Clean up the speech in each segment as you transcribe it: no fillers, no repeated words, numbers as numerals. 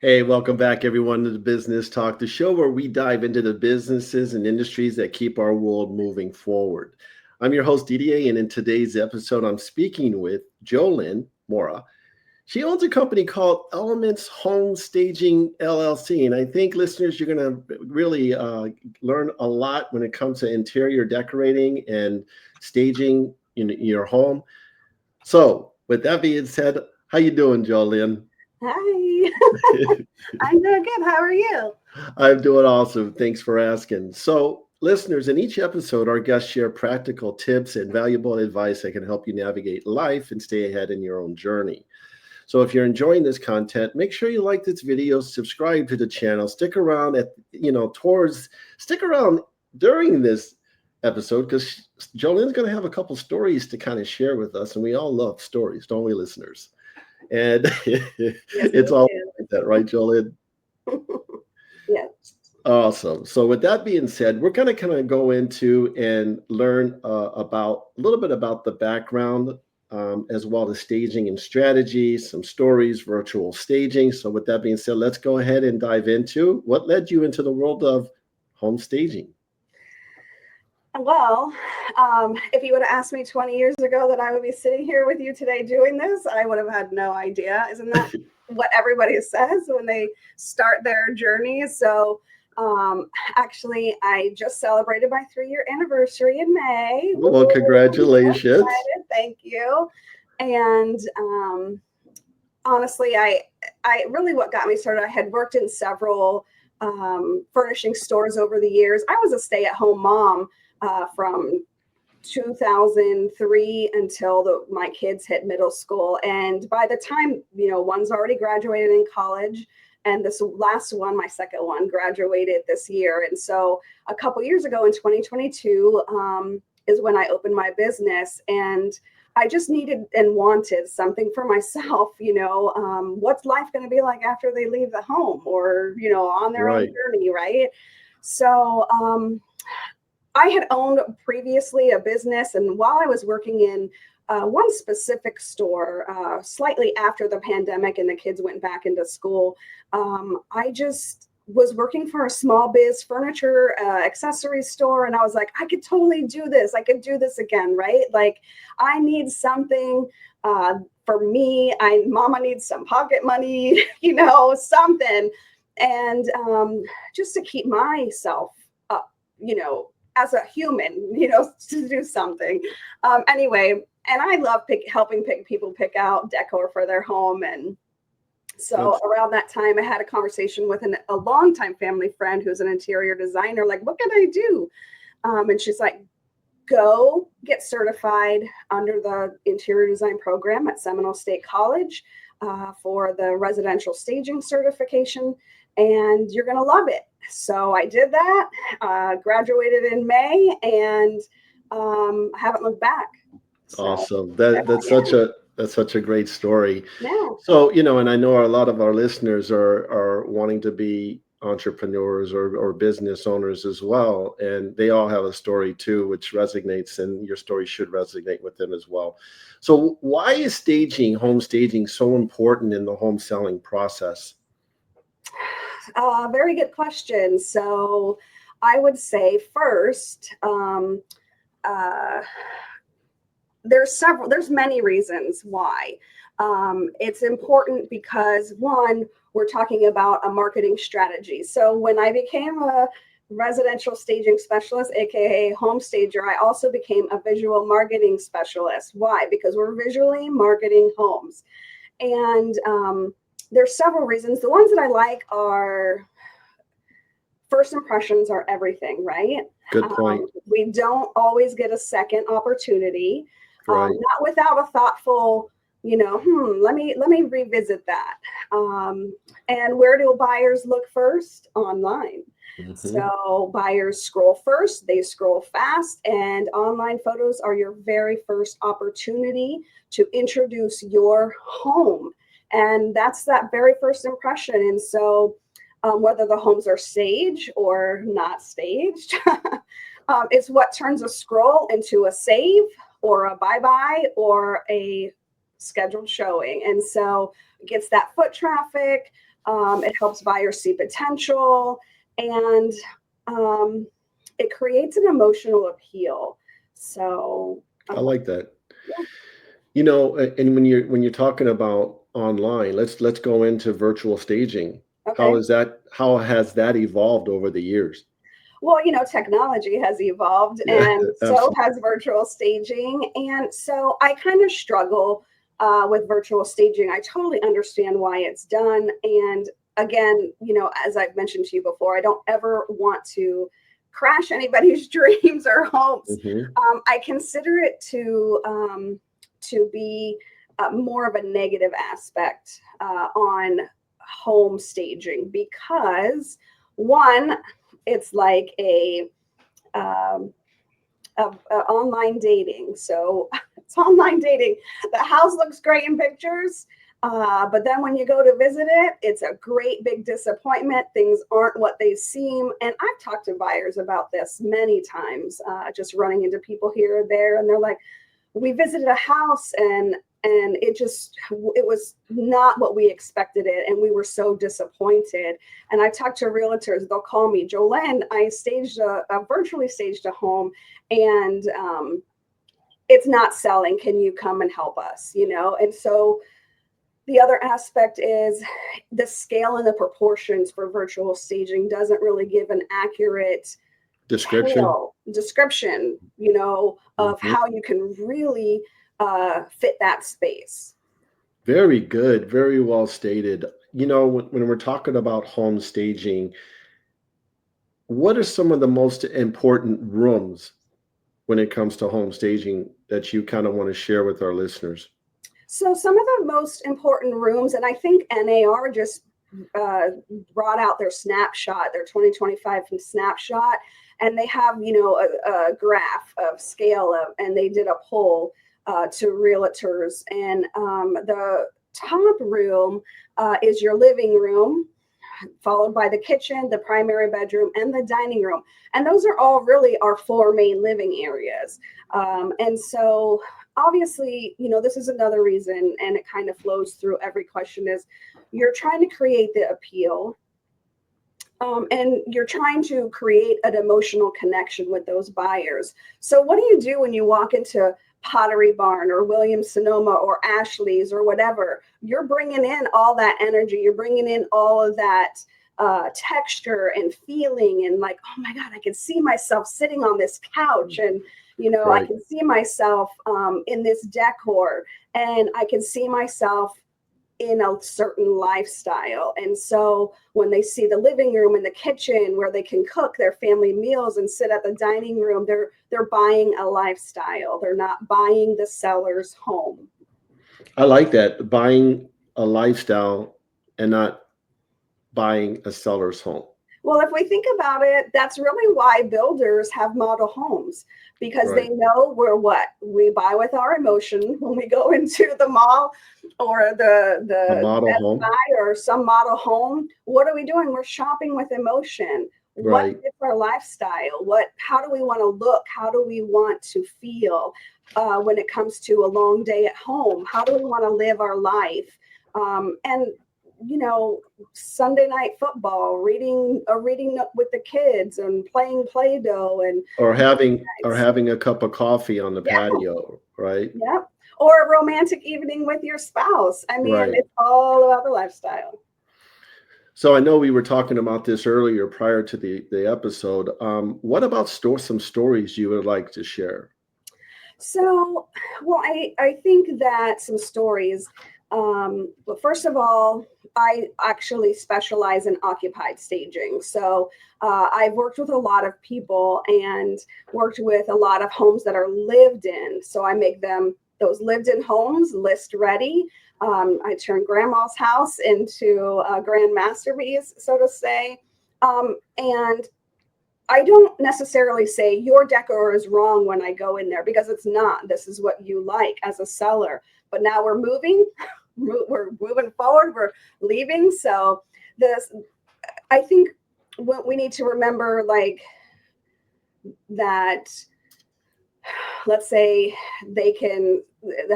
Hey, welcome back, everyone, to the Business Talk, the show where we dive into the businesses and industries that keep our world moving forward. I'm your host, Didier, and in today's episode, I'm speaking with Jolynne Mora. She owns a company called Elements Home Staging LLC, and I think listeners, you're going to really learn a lot when it comes to interior decorating and staging in your home. So, with that being said, how you doing, Jolynne? Hi, I'm doing good. How are you? I'm doing awesome. Thanks for asking. So, listeners, in each episode, our guests share practical tips and valuable advice that can help you navigate life and stay ahead in your own journey. So, if you're enjoying this content, make sure you like this video, subscribe to the channel, stick around stick around during this episode because Jolene's going to have a couple stories to kind of share with us, and we all love stories, don't we, listeners? And Yes, it's we all like that, right, do. Jolene? Yes. Awesome. So with that being said, we're going to kind of go into and learn about a little bit about the background, as well as staging and strategy, some stories, virtual staging. So with that being said, let's go ahead and dive into what led you into the world of home staging. Well, if you would have asked me 20 years ago that I would be sitting here with you today doing this, I would have had no idea. Isn't that what everybody says when they start their journey? So, actually, I just celebrated my 3-year anniversary in May. Woo! Well, I'm so congratulations. excited. Thank you. And honestly, I really what got me started. I had worked in several furnishing stores over the years. I was a stay-at-home mom from 2003 until my kids hit middle school. And by the time, one's already graduated in college, and this last one, my second one, graduated this year. And so a couple years ago in 2022 is when I opened my business, and I just needed and wanted something for myself. What's life going to be like after they leave the home or, on their own Right. journey, right? So I had owned previously a business, and while I was working in one specific store, slightly after the pandemic and the kids went back into school, I just was working for a small biz furniture accessory store, and I was like, I could totally do this. I could do this again, right? Like, I need something for me. Mama needs some pocket money, something, and just to keep myself up, as a human, to do something. Anyway, and I love helping people pick out decor for their home. And so That's around that time, I had a conversation with a longtime family friend who's an interior designer. Like, what can I do? And she's like, go get certified under the interior design program at Seminole State College for the residential staging certification, and you're going to love it. So I did that, graduated in May, and I haven't looked back. So awesome. there That's I am. that's such a great story. Yeah. So, and I know a lot of our listeners are wanting to be entrepreneurs or business owners as well, and they all have a story too, which resonates, and your story should resonate with them as well. So, why is home staging, so important in the home selling process? Very good question. So I would say first, uh, there's many reasons why. It's important because, one, we're talking about a marketing strategy. So when I became a residential staging specialist, aka home stager, I also became a visual marketing specialist. Why? Because we're visually marketing homes. And there's several reasons. The ones that I like are, first impressions are everything, right? Good point. We don't always get a second opportunity, Right. not without a thoughtful, let me revisit that. And where do buyers look first? Online. Hmm. So buyers scroll first, they scroll fast, and online photos are your very first opportunity to introduce your home. And that's that very first impression. And so whether the homes are staged or not staged, it's what turns a scroll into a save or a bye-bye or a scheduled showing. And so it gets that foot traffic. It helps buyers see potential, and it creates an emotional appeal. So, I like that. yeah. And when you're talking about online, let's go into virtual staging. Okay. How has that evolved over the years? Well, technology has evolved, Yeah, and so absolutely. has virtual staging. And so I kind of struggle with virtual staging. I totally understand why it's done. And again, as I've mentioned to you before, I don't ever want to crash anybody's dreams or hopes. Hmm. I consider it to be more of a negative aspect on home staging because one, it's like um, a online dating. So it's online dating. The house looks great in pictures, but then when you go to visit it, it's a great big disappointment. Things aren't what they seem. And I've talked to buyers about this many times, just running into people here or there, and they're like, we visited a house and it was not what we expected it, and we were so disappointed. And I talked to realtors, they'll call me, Jolynne, I virtually staged a home, and it's not selling, can you come and help us? And so the other aspect is the scale and the proportions for virtual staging doesn't really give an accurate Description. description, of Hmm. how you can really fit that space. Very good. Very well stated. When we're talking about home staging, what are some of the most important rooms when it comes to home staging that you kind of want to share with our listeners? So some of the most important rooms, and I think NAR just uh, brought out their snapshot, their 2025 snapshot, and they have, a graph of scale of, and they did a poll to realtors. And the top room is your living room, followed by the kitchen, the primary bedroom, and the dining room. And those are all really our four main living areas. And so obviously, this is another reason, and it kind of flows through every question, is you're trying to create the appeal. And you're trying to create an emotional connection with those buyers. So what do you do when you walk into Pottery Barn or Williams Sonoma or Ashley's or whatever? You're bringing in all that energy. You're bringing in all of that texture and feeling, and like, oh my God, I can see myself sitting on this couch, and I Right. can see myself in this decor, and I can see myself in a certain lifestyle. And so when they see the living room and the kitchen where they can cook their family meals and sit at the dining room, they're buying a lifestyle. They're not buying the seller's home. I like that. Buying a lifestyle and not buying a seller's home. Well, if we think about it, that's really why builders have model homes, because they Right. know we buy with our emotion when we go into the mall or A the model Best home. Buy or some model home. What are we doing? We're shopping with emotion. What Right. is our lifestyle? How do we want to look? How do we want to feel when it comes to a long day at home? How do we want to live our life? And Sunday night football, reading with the kids and playing Play-Doh and Or having or nights. having a cup of coffee on the Yeah, patio, right? yeah. Or a romantic evening with your spouse. I mean, Right. it's all about the lifestyle. So I know we were talking about this earlier prior to the episode. What about some stories you would like to share? So, well, I think that some stories. Well, first of all, I actually specialize in occupied staging. So I've worked with a lot of people and worked with a lot of homes that are lived in. So I make those lived in homes list ready. I turn grandma's house into a grand masterpiece, so to say. And I don't necessarily say your decor is wrong when I go in there, because it's not. This is what you like as a seller. But now we're moving, we're moving forward, we're leaving. So this, I think, what we need to remember, like, that, let's say the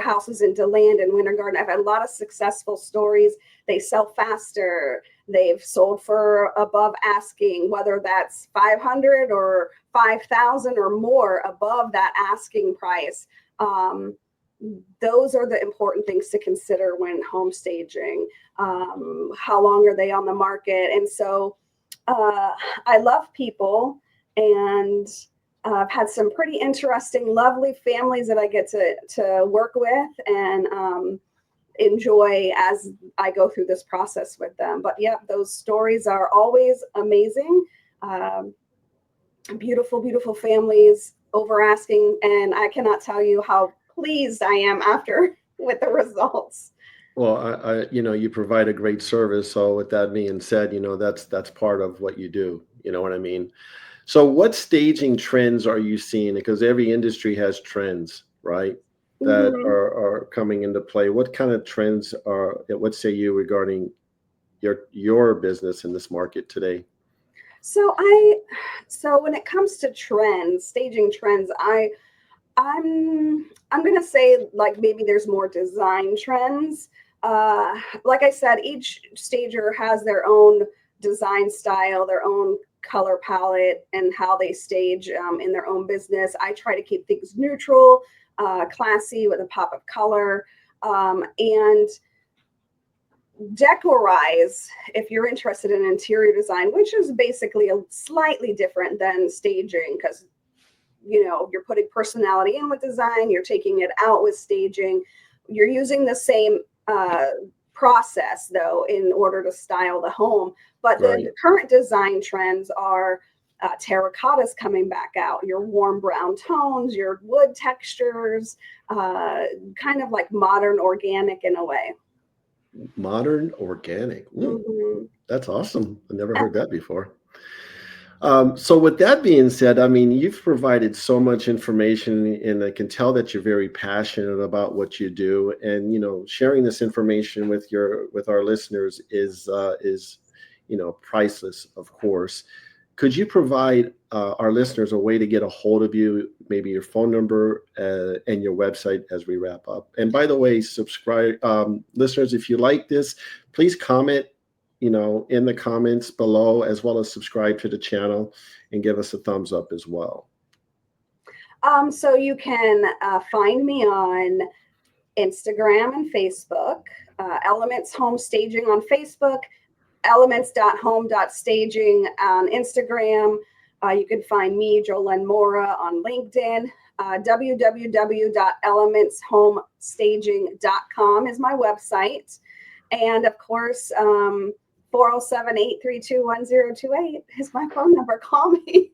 house is in DeLand and Winter Garden. I've had a lot of successful stories. They sell faster. they've sold for above asking, whether that's 500 or 5,000 or more above that asking price. Those are the important things to consider when home staging. How long are they on the market? And so I love people, and I've had some pretty interesting, lovely families that I get to work with and enjoy as I go through this process with them. But yeah, those stories are always amazing. Beautiful, beautiful families over asking, and I cannot tell you how pleased I am after with the results. Well, you provide a great service. So with that being said, that's part of what you do. You know what I mean? So what staging trends are you seeing? Because every industry has trends, right? That Mhm. are coming into play. What kind of trends what say you regarding your business in this market today? So when it comes to trends, staging trends, I'm gonna say like maybe there's more design trends. Like I said, each stager has their own design style, their own color palette, and how they stage in their own business. I try to keep things neutral, classy with a pop of color, and decorize if you're interested in interior design, which is basically a slightly different than staging because you're putting personality in with design, you're taking it out with staging, you're using the same process though in order to style the home. But Right. the current design trends are terracottas coming back out, your warm brown tones, your wood textures, kind of like modern organic in a way. Modern organic. Mhm. That's awesome. I never heard that before. So with that being said, I mean, you've provided so much information, and I can tell that you're very passionate about what you do. And sharing this information with our listeners is priceless, of course. Could you provide our listeners a way to get a hold of you, maybe your phone number and your website as we wrap up? And by the way, subscribe, listeners, if you like this, please comment in the comments below, as well as subscribe to the channel and give us a thumbs up as well. So you can find me on Instagram and Facebook, Elements Home Staging on Facebook, elements.home.staging on Instagram. You can find me, Jolynne Mora, on LinkedIn. www.elementshomestaging.com is my website. And of course, 407-832-1028 is my phone number. Call me.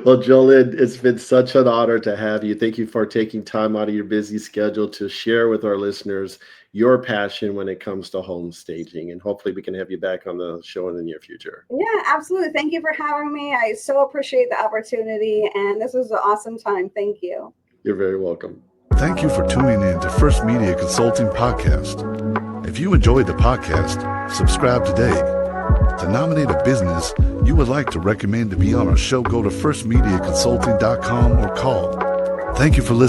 Well, Jolynne, it's been such an honor to have you. Thank you for taking time out of your busy schedule to share with our listeners your passion when it comes to home staging. And hopefully we can have you back on the show in the near future. Yeah, absolutely. Thank you for having me. I so appreciate the opportunity, and this was an awesome time. Thank you. You're very welcome. Thank you for tuning in to First Media Consulting Podcast. If you enjoyed the podcast, subscribe today. To nominate a business you would like to recommend to be on our show, go to firstmediaconsulting.com or call. Thank you for listening.